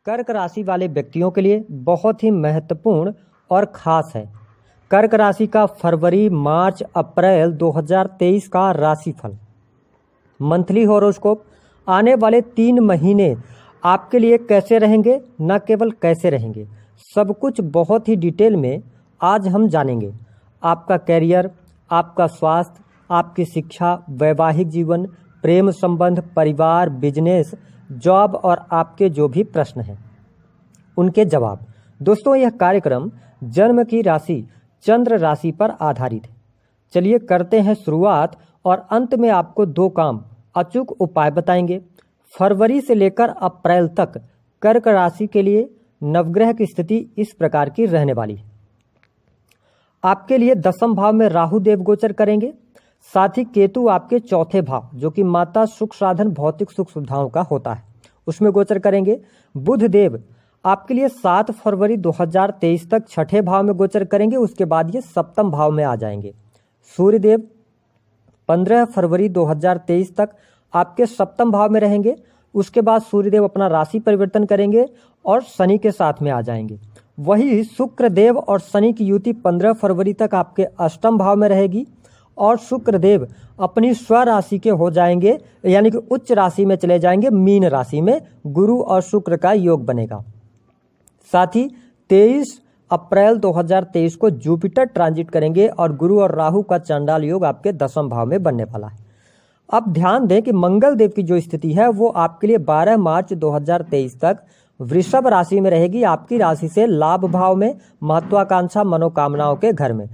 कर्क राशि वाले व्यक्तियों के लिए बहुत ही महत्वपूर्ण और ख़ास है। कर्क राशि का फरवरी, मार्च, अप्रैल 2023 का राशिफल, मंथली हॉरोस्कोप, आने वाले 3 महीने आपके लिए कैसे रहेंगे, न केवल कैसे रहेंगे, सब कुछ बहुत ही डिटेल में आज हम जानेंगे। आपका कैरियर, आपका स्वास्थ्य, आपकी शिक्षा, वैवाहिक जीवन, प्रेम संबंध, परिवार, बिजनेस, जॉब और आपके जो भी प्रश्न हैं उनके जवाब। दोस्तों, यह कार्यक्रम जन्म की राशि चंद्र राशि पर आधारित है। चलिए करते हैं शुरुआत और अंत में आपको 2 काम अचूक उपाय बताएंगे। फरवरी से लेकर अप्रैल तक कर्क राशि के लिए नवग्रह की स्थिति इस प्रकार की रहने वाली है। आपके लिए 10वें भाव में राहु देव गोचर करेंगे, साथ ही केतु आपके 4थे भाव जो कि माता, सुख साधन, भौतिक सुख सुविधाओं का होता है, उसमें गोचर करेंगे। बुध देव आपके लिए 7 फरवरी 2023 तक 6ठे भाव में गोचर करेंगे, उसके बाद ये 7वें भाव में आ जाएंगे। सूर्य देव 15 फरवरी 2023 तक आपके 7वें भाव में रहेंगे, उसके बाद सूर्यदेव अपना राशि परिवर्तन करेंगे और शनि के साथ में आ जाएंगे। वही शुक्र देव और शनि की युति 15 फरवरी तक आपके 8वें भाव में रहेगी और शुक्र देव अपनी स्व राशि के हो जाएंगे, यानी कि उच्च राशि में चले जाएंगे, मीन राशि में गुरु और शुक्र का योग बनेगा। साथ ही 23 अप्रैल 2023 को जुपिटर ट्रांजिट करेंगे और गुरु और राहु का चांडाल योग आपके 10वें भाव में बनने वाला है। अब ध्यान दें कि मंगल देव की जो स्थिति है वो आपके लिए 12 मार्च 2023 तक वृषभ राशि में रहेगी, आपकी राशि से लाभ भाव में, महत्वाकांक्षा, मनोकामनाओं के घर में।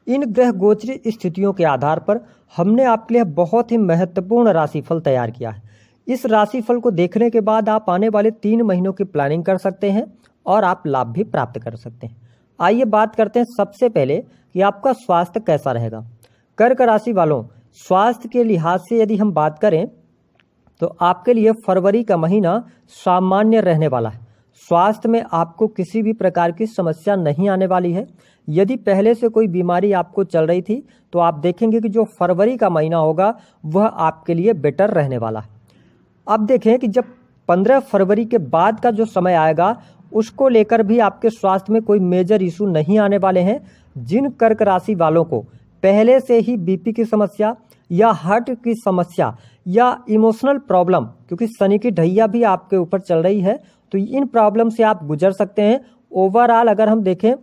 इन ग्रह गोचरी स्थितियों के आधार पर हमने आपके लिए बहुत ही महत्वपूर्ण राशिफल तैयार किया है। इस राशिफल को देखने के बाद आप आने वाले 3 महीनों की प्लानिंग कर सकते हैं और आप लाभ भी प्राप्त कर सकते हैं। आइए बात करते हैं सबसे पहले कि आपका स्वास्थ्य कैसा रहेगा। कर्क राशि वालों, स्वास्थ्य के लिहाज से यदि हम बात करें तो आपके लिए फरवरी का महीना सामान्य रहने वाला है। स्वास्थ्य में आपको किसी भी प्रकार की समस्या नहीं आने वाली है। यदि पहले से कोई बीमारी आपको चल रही थी तो आप देखेंगे कि जो फरवरी का महीना होगा वह आपके लिए बेटर रहने वाला है। अब देखें कि जब 15 फरवरी के बाद का जो समय आएगा उसको लेकर भी आपके स्वास्थ्य में कोई मेजर इशू नहीं आने वाले हैं। जिन कर्क राशि वालों को पहले से ही बीपी की समस्या या हार्ट की समस्या या इमोशनल प्रॉब्लम, क्योंकि शनि की ढैया भी आपके ऊपर चल रही है, तो इन प्रॉब्लम से आप गुजर सकते हैं। ओवरऑल अगर हम देखें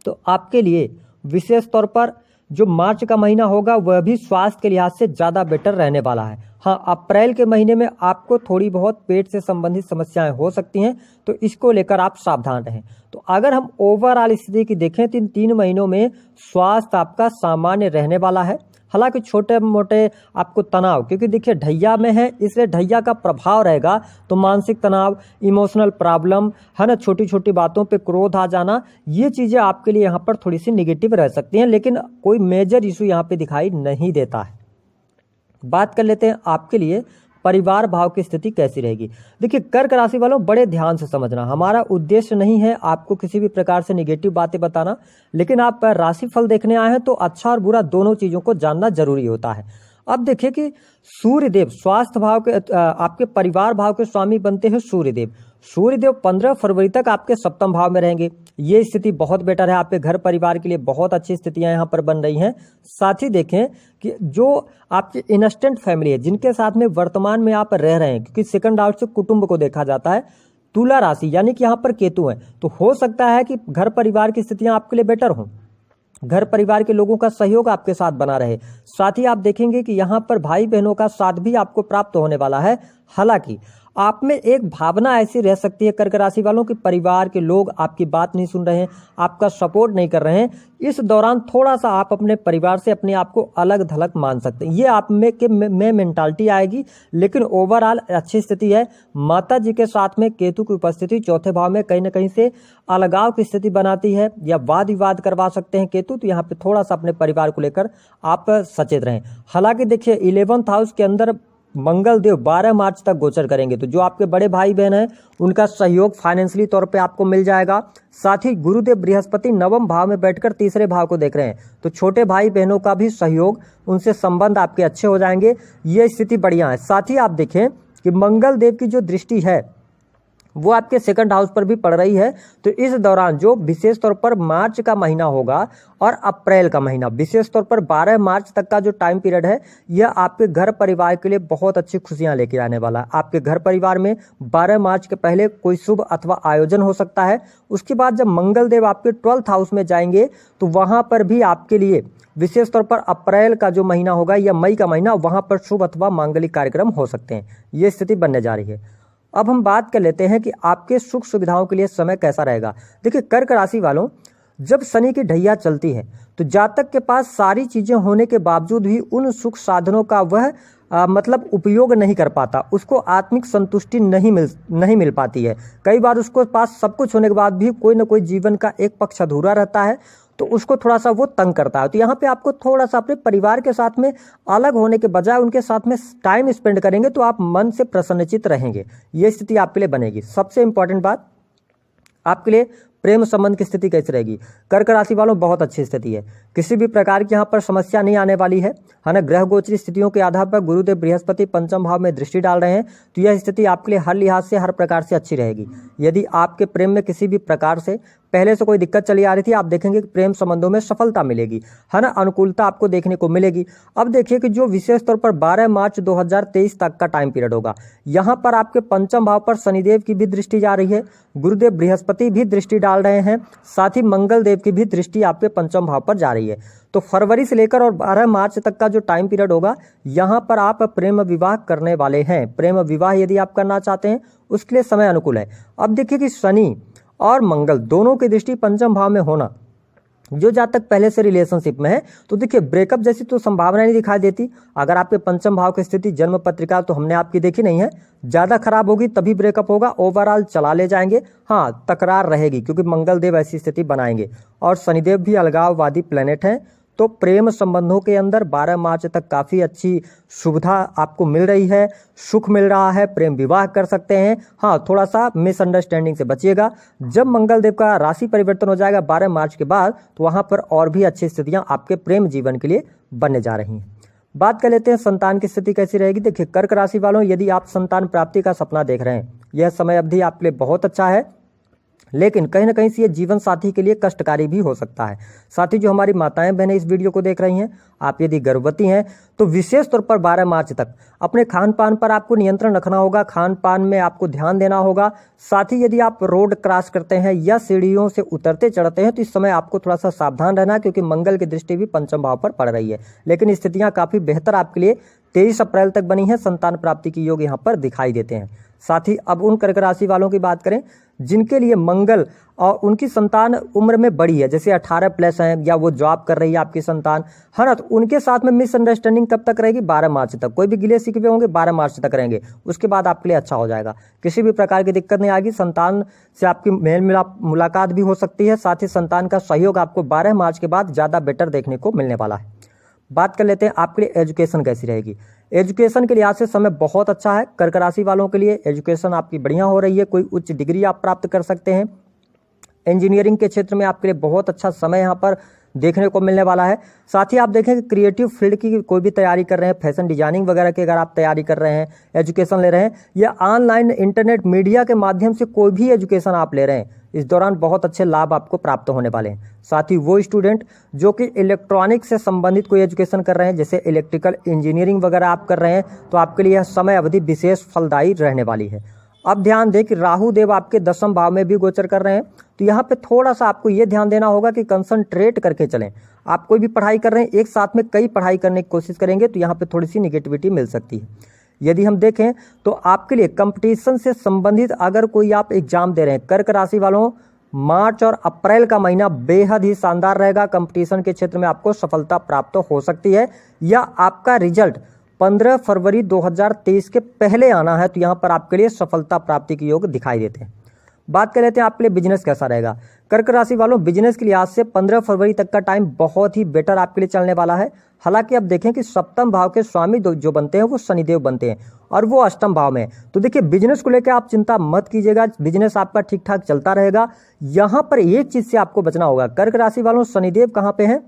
तो आपके लिए विशेष तौर पर जो मार्च का महीना होगा वह भी स्वास्थ्य के लिहाज से ज़्यादा बेटर रहने वाला है। हाँ, अप्रैल के महीने में आपको थोड़ी बहुत पेट से संबंधित समस्याएं हो सकती हैं, तो इसको लेकर आप सावधान रहें। तो अगर हम ओवरऑल स्थिति की देखें तो इन 3 महीनों में स्वास्थ्य आपका सामान्य रहने वाला है। हालांकि छोटे मोटे आपको तनाव, क्योंकि देखिए ढैया में है इसलिए ढैया का प्रभाव रहेगा, तो मानसिक तनाव, इमोशनल प्रॉब्लम है ना, छोटी छोटी बातों पे क्रोध आ जाना, ये चीज़ें आपके लिए यहाँ पर थोड़ी सी निगेटिव रह सकती हैं, लेकिन कोई मेजर इशू यहाँ पे दिखाई नहीं देता है। बात कर लेते हैं आपके लिए परिवार भाव की स्थिति कैसी रहेगी। देखिए कर्क राशि वालों, बड़े ध्यान से समझना, हमारा उद्देश्य नहीं है आपको किसी भी प्रकार से नेगेटिव बातें बताना, लेकिन आप राशिफल देखने आए हैं तो अच्छा और बुरा दोनों चीजों को जानना जरूरी होता है। अब देखिए कि सूर्यदेव स्वास्थ्य भाव के आपके परिवार भाव के स्वामी बनते हैं सूर्यदेव। सूर्यदेव 15 फरवरी तक आपके 7वें भाव में रहेंगे। ये स्थिति बहुत बेटर है, आपके घर परिवार के लिए बहुत अच्छी स्थितियां यहाँ पर बन रही हैं। साथ ही देखें कि जो आपकी इंस्टेंट फैमिली है, जिनके साथ में वर्तमान में आप रह रहे हैं, क्योंकि सेकंड हाउस से कुटुंब को देखा जाता है, तुला राशि यानी कि यहाँ पर केतु है, तो हो सकता है कि घर परिवार की स्थितियां आपके लिए बेटर हों, घर परिवार के लोगों का सहयोग आपके साथ बना रहे। साथ ही आप देखेंगे कि यहाँ पर भाई बहनों का साथ भी आपको प्राप्त होने वाला है। हालांकि आप में एक भावना ऐसी रह सकती है कर्क राशि वालों कि परिवार के लोग आपकी बात नहीं सुन रहे हैं, आपका सपोर्ट नहीं कर रहे हैं। इस दौरान थोड़ा सा आप अपने परिवार से अपने आप को अलग थलग मान सकते हैं, ये आप में मेंटालिटी आएगी, लेकिन ओवरऑल अच्छी स्थिति है। माता जी के साथ में केतु की उपस्थिति 4थे भाव में कहीं ना कहीं से अलगाव की स्थिति बनाती है या वाद विवाद करवा सकते हैं केतु, तो यहाँ पे थोड़ा सा अपने परिवार को लेकर आप सचेत रहें। हालांकि देखिए 11th हाउस के अंदर मंगल देव 12 मार्च तक गोचर करेंगे, तो जो आपके बड़े भाई बहन हैं उनका सहयोग फाइनेंशियली तौर पे आपको मिल जाएगा। साथ ही गुरुदेव बृहस्पति 9वें भाव में बैठकर 3रे भाव को देख रहे हैं, तो छोटे भाई बहनों का भी सहयोग, उनसे संबंध आपके अच्छे हो जाएंगे। ये स्थिति बढ़िया है। साथ ही आप देखें कि मंगल देव की जो दृष्टि है वो आपके सेकंड हाउस पर भी पड़ रही है। तो इस दौरान जो विशेष तौर पर मार्च का महीना होगा और अप्रैल का महीना, विशेष तौर पर 12 मार्च तक का जो टाइम पीरियड है, यह आपके घर परिवार के लिए बहुत अच्छी खुशियां लेके आने वाला है। आपके घर परिवार में 12 मार्च के पहले कोई शुभ अथवा आयोजन हो सकता है। उसके बाद जब मंगल देव आपके 12th हाउस में जाएंगे तो वहां पर भी आपके लिए विशेष तौर पर अप्रैल का जो महीना होगा या मई का महीना, वहां पर शुभ अथवा मांगलिक कार्यक्रम हो सकते हैं। ये स्थिति बनने जा रही है। अब हम बात कर लेते हैं कि आपके सुख सुविधाओं के लिए समय कैसा रहेगा। देखिए, कर्क राशि वालों, जब शनि की ढैया चलती है तो जातक के पास सारी चीजें होने के बावजूद भी उन सुख साधनों का वह मतलब उपयोग नहीं कर पाता, उसको आत्मिक संतुष्टि नहीं मिल पाती है। कई बार उसको पास सब कुछ होने के बाद भी कोई ना कोई जीवन का एक पक्ष अधूरा रहता है, तो उसको थोड़ा सा वो तंग करता है। तो यहाँ पे आपको थोड़ा सा अपने परिवार के साथ में अलग होने के बजाय उनके साथ में टाइम स्पेंड करेंगे तो आप मन से प्रसन्नचित रहेंगे। ये स्थिति आपके लिए बनेगी। सबसे इंपॉर्टेंट बात, आपके लिए प्रेम संबंध की स्थिति कैसी रहेगी। कर्क राशि वालों, बहुत अच्छी स्थिति है, किसी भी प्रकार की यहाँ पर समस्या नहीं आने वाली है ना। ग्रह गोचरी स्थितियों के आधार पर गुरुदेव बृहस्पति पंचम भाव में दृष्टि डाल रहे हैं, तो यह स्थिति आपके लिए हर लिहाज से, हर प्रकार से अच्छी रहेगी। यदि आपके प्रेम में किसी भी प्रकार से पहले से कोई दिक्कत चली आ रही थी, आप देखेंगे कि प्रेम संबंधों में सफलता मिलेगी, है ना, अनुकूलता आपको देखने को मिलेगी। अब देखिए कि जो विशेष तौर पर 12 मार्च 2023 तक का टाइम पीरियड होगा, यहाँ पर आपके पंचम भाव पर शनिदेव की भी दृष्टि जा रही है, गुरुदेव बृहस्पति भी दृष्टि डाल रहे हैं, साथ ही मंगल देव की भी दृष्टि आपके पंचम भाव पर जा रही है। तो फरवरी से लेकर और 12 मार्च तक का जो टाइम पीरियड होगा, यहाँ पर आप प्रेम विवाह करने वाले हैं। प्रेम विवाह यदि आप करना चाहते हैं उसके लिए समय अनुकूल है। अब देखिए कि शनि और मंगल दोनों की दृष्टि पंचम भाव में होना, जो जातक पहले से रिलेशनशिप में है, तो देखिए ब्रेकअप जैसी तो संभावना नहीं दिखाई देती। अगर आपके पंचम भाव की स्थिति जन्म पत्रिका तो हमने आपकी देखी नहीं है, ज़्यादा खराब होगी तभी ब्रेकअप होगा, ओवरऑल चला ले जाएंगे। हाँ, तकरार रहेगी क्योंकि मंगल देव ऐसी स्थिति बनाएंगे और शनिदेव भी अलगाववादी प्लेनेट हैं। तो प्रेम संबंधों के अंदर 12 मार्च तक काफ़ी अच्छी सुविधा आपको मिल रही है, सुख मिल रहा है, प्रेम विवाह कर सकते हैं। हाँ, थोड़ा सा मिसअंडरस्टैंडिंग से बचिएगा। जब मंगल देव का राशि परिवर्तन हो जाएगा 12 मार्च के बाद, तो वहाँ पर और भी अच्छी स्थितियाँ आपके प्रेम जीवन के लिए बनने जा रही हैं। बात कर लेते हैं संतान की स्थिति कैसी रहेगी। देखिए, कर्क राशि वालों, यदि आप संतान प्राप्ति का सपना देख रहे हैं, यह समय अवधि आपके लिए बहुत अच्छा है, लेकिन कहीं ना कहीं से ये जीवन साथी के लिए कष्टकारी भी हो सकता है। साथ ही जो हमारी माताएं बहनें इस वीडियो को देख रही हैं, आप यदि गर्भवती हैं तो विशेष तौर पर 12 मार्च तक अपने खान पान पर आपको नियंत्रण रखना होगा, खान पान में आपको ध्यान देना होगा। साथ ही यदि आप रोड क्रॉस करते हैं या सीढ़ियों से उतरते चढ़ते हैं तो इस समय आपको थोड़ा सा सावधान रहना, क्योंकि मंगल की दृष्टि भी पंचम भाव पर पड़ रही है। लेकिन स्थितियाँ काफ़ी बेहतर आपके लिए 23 अप्रैल तक बनी है, संतान प्राप्ति की योग यहाँ पर दिखाई देते हैं। साथ ही अब उन कर्क राशि वालों की बात करें जिनके लिए मंगल और उनकी संतान उम्र में बड़ी है, जैसे 18+ हैं या वो जॉब कर रही है आपकी संतान, है ना, तो उनके साथ में मिसअंडरस्टैंडिंग कब तक रहेगी? 12 मार्च तक। कोई भी गिले शिकवे होंगे 12 मार्च तक रहेंगे, उसके बाद आपके लिए अच्छा हो जाएगा, किसी भी प्रकार की दिक्कत नहीं आएगी। संतान से आपकी मेल मुलाकात भी हो सकती है, साथ ही संतान का सहयोग आपको 12 मार्च के बाद ज़्यादा बेटर देखने को मिलने वाला है। बात कर लेते हैं आपके लिए एजुकेशन कैसी रहेगी। एजुकेशन के लिहाज से समय बहुत अच्छा है। कर्क राशि वालों के लिए एजुकेशन आपकी बढ़िया हो रही है, कोई उच्च डिग्री आप प्राप्त कर सकते हैं। इंजीनियरिंग के क्षेत्र में आपके लिए बहुत अच्छा समय यहाँ पर देखने को मिलने वाला है। साथ ही आप देखें कि क्रिएटिव फील्ड की कोई भी तैयारी कर रहे हैं, फैशन डिजाइनिंग वगैरह की अगर आप तैयारी कर रहे हैं, एजुकेशन ले रहे हैं, या ऑनलाइन इंटरनेट मीडिया के माध्यम से कोई भी एजुकेशन आप ले रहे हैं, इस दौरान बहुत अच्छे लाभ आपको प्राप्त होने वाले हैं। साथ ही वो स्टूडेंट जो कि इलेक्ट्रॉनिक से संबंधित कोई एजुकेशन कर रहे हैं, जैसे इलेक्ट्रिकल इंजीनियरिंग वगैरह आप कर रहे हैं, तो आपके लिए यह समय अवधि विशेष फलदायी रहने वाली है। अब ध्यान दें कि राहु देव आपके 10वें भाव में भी गोचर कर रहे हैं, तो यहाँ पे थोड़ा सा आपको ये ध्यान देना होगा कि कंसंट्रेट करके चलें। आप कोई भी पढ़ाई कर रहे हैं, एक साथ में कई पढ़ाई करने की कोशिश करेंगे तो यहाँ पे थोड़ी सी निगेटिविटी मिल सकती है। यदि हम देखें तो आपके लिए कंपटीशन से संबंधित अगर कोई आप एग्जाम दे रहे हैं, कर्क राशि वालों, मार्च और अप्रैल का महीना बेहद ही शानदार रहेगा। कंपटीशन के क्षेत्र में आपको सफलता प्राप्त हो सकती है, या आपका रिजल्ट 15 फरवरी 2023 के पहले आना है, तो यहाँ पर आपके लिए सफलता प्राप्ति के योग दिखाई देते हैं। बात कर लेते हैं आपके लिए बिजनेस कैसा रहेगा। कर्क राशि वालों, बिजनेस के लिहाज से 15 फरवरी तक का टाइम बहुत ही बेटर आपके लिए चलने वाला है। हालांकि अब देखें कि सप्तम भाव के स्वामी जो बनते हैं वो शनिदेव बनते हैं और वो अष्टम भाव में, तो देखिए बिजनेस को लेकर आप चिंता मत कीजिएगा, बिजनेस आपका ठीक ठाक चलता रहेगा। यहाँ पर एक चीज से आपको बचना होगा। कर्क राशि वालों, शनिदेव कहाँ पे हैं?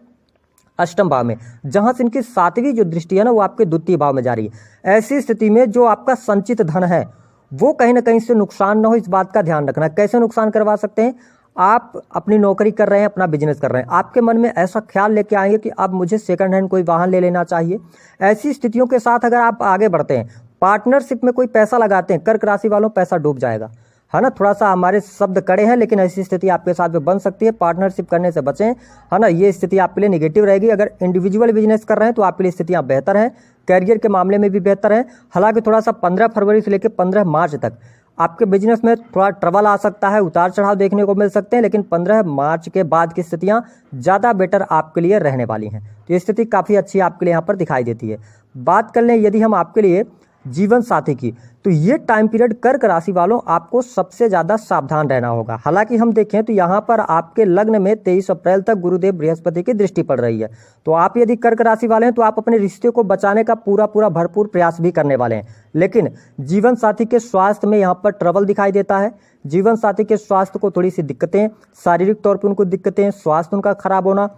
अष्टम भाव में, जहां से इनकी 7वीं जो दृष्टि है ना, वो आपके द्वितीय भाव में जा रही है। ऐसी स्थिति में जो आपका संचित धन है वो कहीं ना कहीं से नुकसान ना हो, इस बात का ध्यान रखना। कैसे नुकसान करवा सकते हैं? आप अपनी नौकरी कर रहे हैं, अपना बिजनेस कर रहे हैं, आपके मन में ऐसा ख्याल लेके आएंगे कि अब मुझे सेकंड हैंड कोई वाहन ले लेना चाहिए। ऐसी स्थितियों के साथ अगर आप आगे बढ़ते हैं, पार्टनरशिप में कोई पैसा लगाते हैं, कर्क राशि वालों पैसा डूब जाएगा, है ना। थोड़ा सा हमारे शब्द कड़े हैं, लेकिन ऐसी स्थिति आपके साथ में बन सकती है। पार्टनरशिप करने से बचें, है ना। ये स्थिति आपके लिए नेगेटिव रहेगी। अगर इंडिविजुअल बिजनेस कर रहे हैं तो आपके लिए स्थितियां बेहतर हैं, कैरियर के मामले में भी बेहतर है। हालांकि थोड़ा सा 15 फरवरी से लेकर 15 मार्च तक आपके बिजनेस में थोड़ा ट्रबल आ सकता है, उतार चढ़ाव देखने को मिल सकते हैं, लेकिन 15 मार्च के बाद की स्थितियां ज़्यादा बेटर आपके लिए रहने वाली हैं। तो ये स्थिति काफ़ी अच्छी आपके लिए यहाँ पर दिखाई देती है। बात कर लें यदि हम आपके लिए जीवन साथी की, तो ये टाइम पीरियड कर्क राशि वालों आपको सबसे ज़्यादा सावधान रहना होगा। हालांकि हम देखें तो यहाँ पर आपके लग्न में 23 अप्रैल तक गुरुदेव बृहस्पति की दृष्टि पड़ रही है। तो आप यदि कर्क राशि वाले हैं तो आप अपने रिश्ते को बचाने का पूरा भरपूर प्रयास भी करने वाले हैं। लेकिन जीवन साथी के स्वास्थ्य में यहाँ पर ट्रबल दिखाई देता है। जीवन साथी के स्वास्थ्य को थोड़ी सी दिक्कतें, शारीरिक तौर पर उनको दिक्कतें, स्वास्थ्य उनका खराब होना,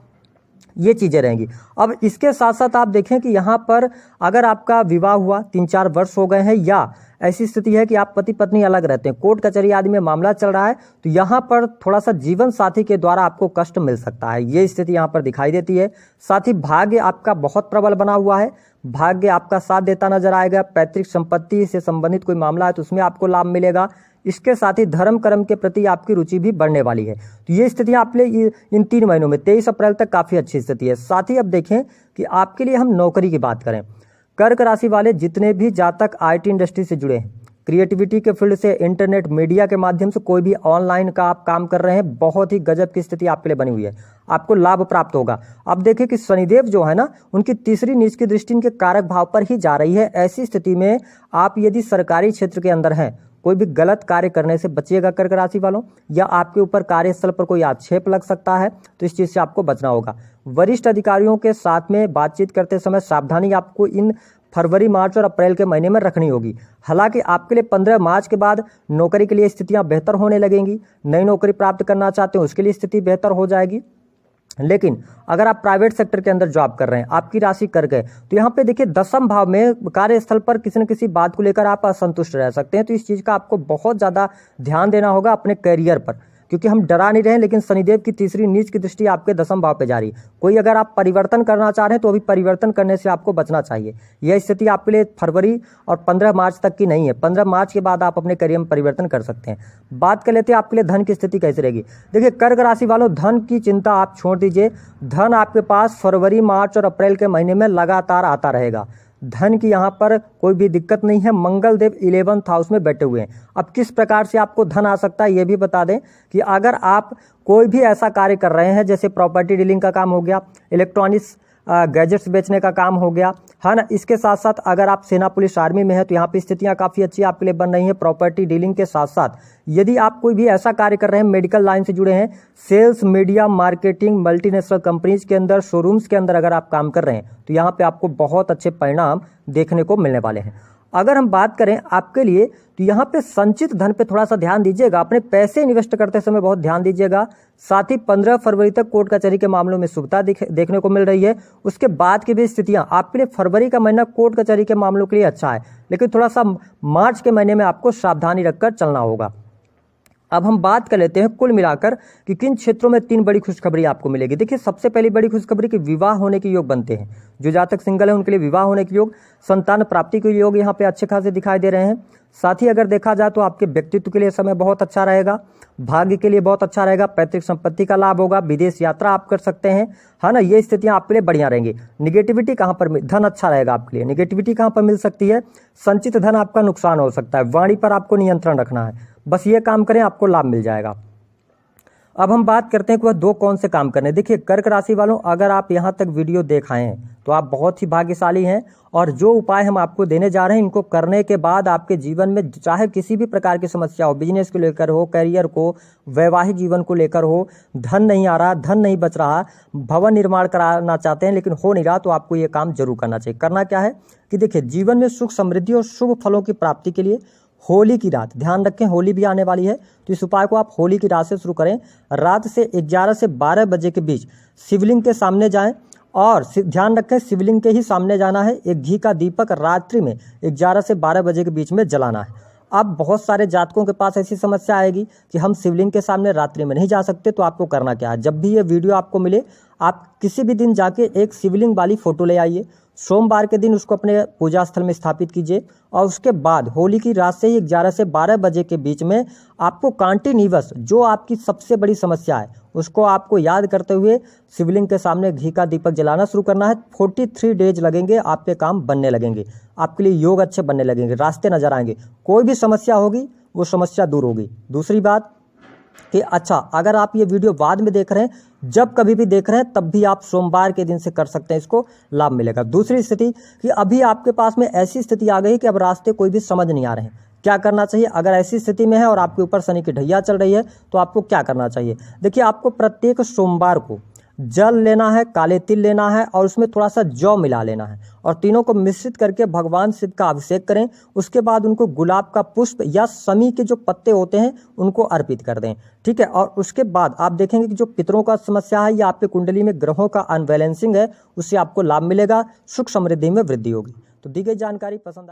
ये चीज़ें रहेंगी। अब इसके साथ साथ आप देखें कि यहाँ पर अगर आपका विवाह हुआ 3-4 वर्ष हो गए हैं, या ऐसी स्थिति है कि आप पति पत्नी अलग रहते हैं, कोर्ट कचहरी आदि में मामला चल रहा है, तो यहाँ पर थोड़ा सा जीवन साथी के द्वारा आपको कष्ट मिल सकता है। ये स्थिति यहाँ पर दिखाई देती है। साथ ही भाग्य आपका बहुत प्रबल बना हुआ है, भाग्य आपका साथ देता नजर आएगा। पैतृक संपत्ति से संबंधित कोई मामला है तो उसमें आपको लाभ मिलेगा। इसके साथ ही धर्म कर्म के प्रति आपकी रुचि भी बढ़ने वाली है। तो ये स्थिति आप लिए इन 3 महीनों में 23 अप्रैल तक काफ़ी अच्छी स्थिति है। साथ ही अब देखें कि आपके लिए हम नौकरी की बात करें, कर्क राशि वाले जितने भी जातक आईटी इंडस्ट्री से जुड़े हैं, क्रिएटिविटी के फील्ड से, इंटरनेट मीडिया के माध्यम से कोई भी ऑनलाइन का आप काम कर रहे हैं, बहुत ही गजब की स्थिति आपके लिए बनी हुई है, आपको लाभ प्राप्त होगा। अब देखिए कि शनिदेव जो है ना, उनकी तीसरी नीच की दृष्टि इनके कारक भाव पर ही जा रही है। ऐसी स्थिति में आप यदि सरकारी क्षेत्र के अंदर हैं, कोई भी गलत कार्य करने से बचिएगा कर्क राशि वालों, या आपके ऊपर कार्यस्थल पर कोई आक्षेप लग सकता है, तो इस चीज़ से आपको बचना होगा। वरिष्ठ अधिकारियों के साथ में बातचीत करते समय सावधानी आपको इन फरवरी, मार्च और अप्रैल के महीने में रखनी होगी। हालांकि आपके लिए 15 मार्च के बाद नौकरी के लिए स्थितियां बेहतर होने लगेंगी। नई नौकरी प्राप्त करना चाहते हैं उसके लिए स्थिति बेहतर हो जाएगी। लेकिन अगर आप प्राइवेट सेक्टर के अंदर जॉब कर रहे हैं, आपकी राशि कर गए, तो यहाँ पे देखिए 10वें भाव में कार्यस्थल पर किसी न किसी बात को लेकर आप असंतुष्ट रह सकते हैं। तो इस चीज़ का आपको बहुत ज़्यादा ध्यान देना होगा अपने करियर पर, क्योंकि हम डरा नहीं रहे हैं, लेकिन शनिदेव की तीसरी नीच की दृष्टि आपके 10वें भाव पे जा रही है। कोई अगर आप परिवर्तन करना चाह रहे हैं तो अभी परिवर्तन करने से आपको बचना चाहिए। यह स्थिति आपके लिए फरवरी और 15 मार्च तक की नहीं है। 15 मार्च के बाद आप अपने करियर में परिवर्तन कर सकते हैं। बात कर लेते हैं आपके लिए धन की स्थिति कैसी रहेगी। देखिए कर्क राशि वालों, धन की चिंता आप छोड़ दीजिए। धन आपके पास फरवरी, मार्च और अप्रैल के महीने में लगातार आता रहेगा। धन की यहाँ पर कोई भी दिक्कत नहीं है। मंगल देव 11th हाउस में बैठे हुए हैं। अब किस प्रकार से आपको धन आ सकता है ये भी बता दें कि अगर आप कोई भी ऐसा कार्य कर रहे हैं, जैसे प्रॉपर्टी डीलिंग का काम हो गया, इलेक्ट्रॉनिक्स गैजेट्स बेचने का काम हो गया, है ना। इसके साथ साथ अगर आप सेना, पुलिस, आर्मी में है तो यहाँ पे स्थितियाँ काफ़ी अच्छी आपके लिए बन रही हैं। प्रॉपर्टी डीलिंग के साथ साथ यदि आप कोई भी ऐसा कार्य कर रहे हैं, मेडिकल लाइन से जुड़े हैं, sales, media, marketing, multinational companies के अंदर, शोरूम्स के अंदर अगर आप काम कर रहे हैं, तो यहाँ पे आपको बहुत अच्छे परिणाम देखने को मिलने वाले हैं। अगर हम बात करें आपके लिए, तो यहाँ पे संचित धन पे थोड़ा सा ध्यान दीजिएगा। अपने पैसे इन्वेस्ट करते समय बहुत ध्यान दीजिएगा। साथ ही 15 फरवरी तक कोर्ट कचहरी के मामलों में शुभता देखने को मिल रही है। उसके बाद की भी स्थितियाँ आपके लिए, फरवरी का महीना कोर्ट कचहरी के मामलों के लिए अच्छा है, लेकिन थोड़ा सा मार्च के महीने में आपको सावधानी रखकर चलना होगा। अब हम बात कर लेते हैं कुल मिलाकर कि किन क्षेत्रों में 3 बड़ी खुशखबरी आपको मिलेगी। देखिए सबसे पहली बड़ी खुशखबरी कि विवाह होने के योग बनते हैं। जो जातक सिंगल है उनके लिए विवाह होने के योग, संतान प्राप्ति के योग यहाँ पे अच्छे खासे दिखाई दे रहे हैं। साथ ही अगर देखा जाए तो आपके व्यक्तित्व के लिए समय बहुत अच्छा रहेगा, भाग्य के लिए बहुत अच्छा रहेगा, पैतृक संपत्ति का लाभ होगा, विदेश यात्रा आप कर सकते हैं, है ना। ये स्थितियां आपके लिए बढ़िया रहेंगी। निगेटिविटी कहाँ पर, धन अच्छा रहेगा आपके लिए। निगेटिविटी कहाँ पर मिल सकती है, संचित धन आपका नुकसान हो सकता है, वाणी पर आपको नियंत्रण रखना है। बस ये काम करें, आपको लाभ मिल जाएगा। अब हम बात करते हैं कि वह 2 कौन से काम करने। देखिए कर्क राशि वालों, अगर आप यहाँ तक वीडियो देख आए हैं तो आप बहुत ही भाग्यशाली हैं, और जो उपाय हम आपको देने जा रहे हैं, इनको करने के बाद आपके जीवन में चाहे किसी भी प्रकार की समस्या हो, बिजनेस को लेकर हो, करियर को, वैवाहिक जीवन को लेकर हो, धन नहीं आ रहा, धन नहीं बच रहा, भवन निर्माण कराना चाहते हैं लेकिन हो नहीं रहा, तो आपको ये काम जरूर करना चाहिए। करना क्या है कि देखिए जीवन में सुख, समृद्धि और शुभ फलों की प्राप्ति के लिए होली की रात, ध्यान रखें होली भी आने वाली है, तो इस उपाय को आप होली की रात से शुरू करें। रात से 11 से 12 बजे के बीच शिवलिंग के सामने जाएं, और ध्यान रखें शिवलिंग के ही सामने जाना है। एक घी का दीपक रात्रि में 11 से 12 बजे के बीच में जलाना है। अब बहुत सारे जातकों के पास ऐसी समस्या आएगी कि हम शिवलिंग के सामने रात्रि में नहीं जा सकते, तो आपको करना क्या है, जब भी ये वीडियो आपको मिले आप किसी भी दिन जाके एक शिवलिंग वाली फ़ोटो ले आइए, सोमवार के दिन उसको अपने पूजा स्थल में स्थापित कीजिए और उसके बाद होली की रात से ही 11 से 12 बजे के बीच में आपको कंटिन्यूअस जो आपकी सबसे बड़ी समस्या है उसको आपको याद करते हुए शिवलिंग के सामने घी का दीपक जलाना शुरू करना है। 43 डेज लगेंगे, आपके काम बनने लगेंगे, आपके लिए योग अच्छे बनने लगेंगे, रास्ते नजर आएंगे, कोई भी समस्या होगी वो समस्या दूर होगी। दूसरी बात कि अच्छा, अगर आप ये वीडियो बाद में देख रहे हैं, जब कभी भी देख रहे हैं, तब भी आप सोमवार के दिन से कर सकते हैं, इसको लाभ मिलेगा। दूसरी स्थिति कि अभी आपके पास में ऐसी स्थिति आ गई कि अब रास्ते कोई भी समझ नहीं आ रहे हैं, क्या करना चाहिए। अगर ऐसी स्थिति में है और आपके ऊपर शनि की ढैया चल रही है तो आपको क्या करना चाहिए। देखिए, आपको प्रत्येक सोमवार को जल लेना है, काले तिल लेना है और उसमें थोड़ा सा जौ मिला लेना है और तीनों को मिश्रित करके भगवान शिव का अभिषेक करें। उसके बाद उनको गुलाब का पुष्प या शमी के जो पत्ते होते हैं उनको अर्पित कर दें, ठीक है। और उसके बाद आप देखेंगे कि जो पितरों का समस्या है या आपके कुंडली में ग्रहों का अनबैलेंसिंग है, उससे आपको लाभ मिलेगा, सुख समृद्धि में वृद्धि होगी। तो दी गई जानकारी पसंद आए